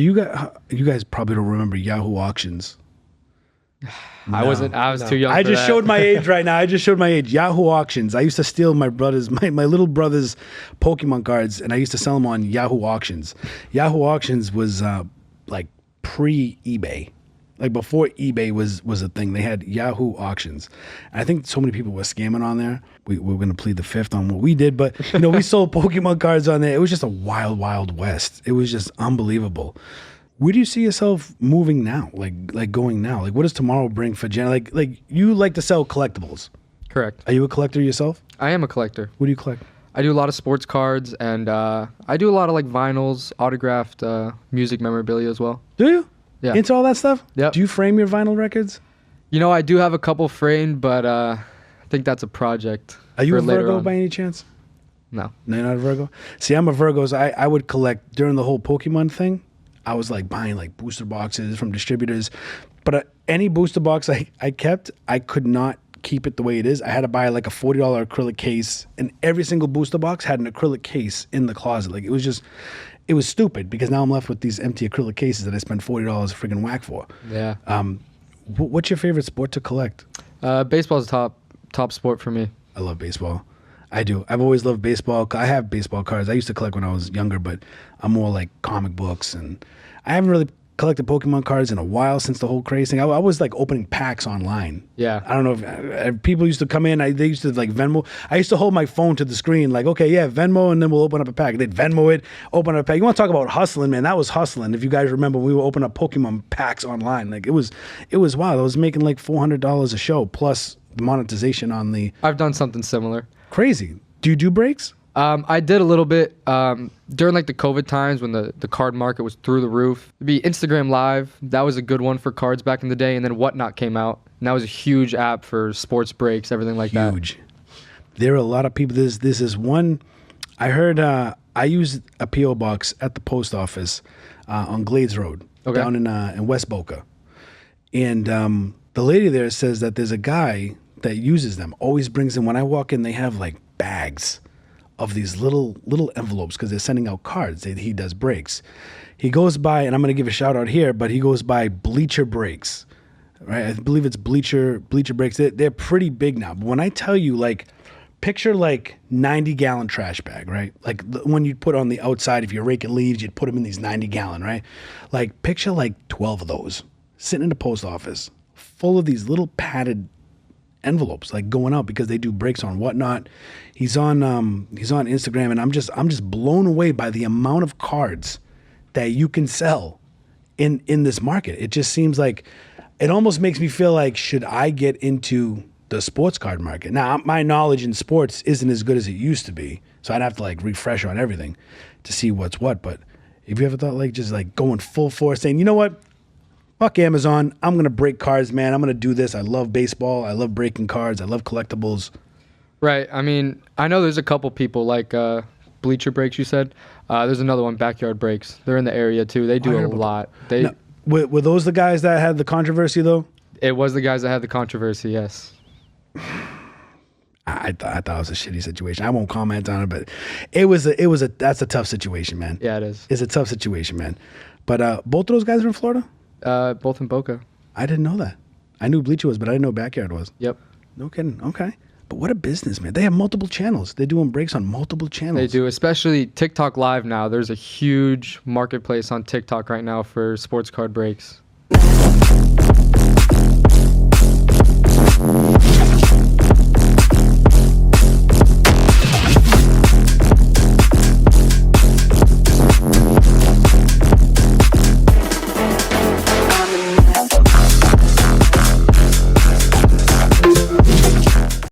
You guys probably don't remember Yahoo Auctions. I was too young. I just showed my age right now. I just showed my age. Yahoo Auctions. I used to steal my little brother's Pokemon cards, and I used to sell them on Yahoo Auctions. Yahoo Auctions was like pre-eBay. Like before eBay was a thing. They had Yahoo Auctions. And I think so many people were scamming on there. We're going to plead the fifth on what we did, but we sold Pokemon cards on there. It was just a wild, wild west. It was just unbelievable. Where do you see yourself moving now? Like going now? Like what does tomorrow bring for Jen? Like you like to sell collectibles. Correct. Are you a collector yourself? I am a collector. What do you collect? I do a lot of sports cards, and I do a lot of like vinyls, autographed music memorabilia as well. Do you? Yeah. Into all that stuff? Yep. Do you frame your vinyl records? I do have a couple framed, but I think that's a project. Are you for a Virgo on. by any chance? No. No, you're not a Virgo? See, I'm a Virgo, so I would collect during the whole Pokemon thing. I was like buying like booster boxes from distributors. But any booster box I kept, I could not keep it the way it is. I had to buy like a $40 acrylic case, and every single booster box had an acrylic case in the closet. Like it was stupid because now I'm left with these empty acrylic cases that I spent $40 freaking whack for. Yeah. What's your favorite sport to collect? Baseball's top sport for me. I love baseball. I do. I've always loved baseball. I have baseball cards. I used to collect when I was younger, but I'm more like comic books, and I haven't really collected Pokemon cards in a while since the whole craze thing. I was like opening packs online. Yeah. I don't know if people used to come in. They used to like Venmo. I used to hold my phone to the screen like, okay, yeah, Venmo, and then we'll open up a pack. They'd Venmo it, open up a pack. You want to talk about hustling, man? That was hustling. If you guys remember, we would open up Pokemon packs online. Like it was wild. I was making like $400 a show plus the monetization on the. I've done something similar. Crazy. Do you do breaks? I did a little bit during like the COVID times when the card market was through the roof. It'd be Instagram Live. That was a good one for cards back in the day. And then Whatnot came out. And that was a huge app for sports breaks, everything like that. Huge. There are a lot of people. This is one. I heard I used a P.O. box at the post office on Glades Road down in West Boca. And the lady there says that there's a guy that uses them, always brings them. When I walk in, they have like bags of these little envelopes because they're sending out cards. He does breaks. He goes by, and I'm going to give a shout out here, but he goes by Bleacher Breaks, right? I believe it's Bleacher Breaks. They're pretty big now. But when I tell you, like, picture like 90-gallon trash bag, right? Like the one you'd put on the outside if you're raking leaves, you'd put them in these 90-gallon, right? Like picture like 12 of those sitting in the post office full of these little padded envelopes like going out because they do breaks on Whatnot. He's on Instagram, and I'm just blown away by the amount of cards that you can sell in this market. It just seems like it almost makes me feel like, should I get into the sports card market? Now, my knowledge in sports isn't as good as it used to be, so I'd have to like refresh on everything to see what's what. But have you ever thought like just like going full force saying, you know what? Fuck Amazon. I'm going to break cards, man. I'm going to do this. I love baseball. I love breaking cards. I love collectibles. Right. I mean, I know there's a couple people like Bleacher Breaks, you said. There's another one, Backyard Breaks. They're in the area, too. They do a lot. Now, were those the guys that had the controversy, though? It was the guys that had the controversy, yes. I thought it was a shitty situation. I won't comment on it, but that's a tough situation, man. Yeah, it is. It's a tough situation, man. But both of those guys are in Florida? Both in Boca. I didn't know that. I knew Bleacher was, but I didn't know Backyard was. Yep. No kidding. Okay. But what a business, man. They have multiple channels. They're doing breaks on multiple channels. They do, especially TikTok Live now. There's a huge marketplace on TikTok right now for sports card breaks.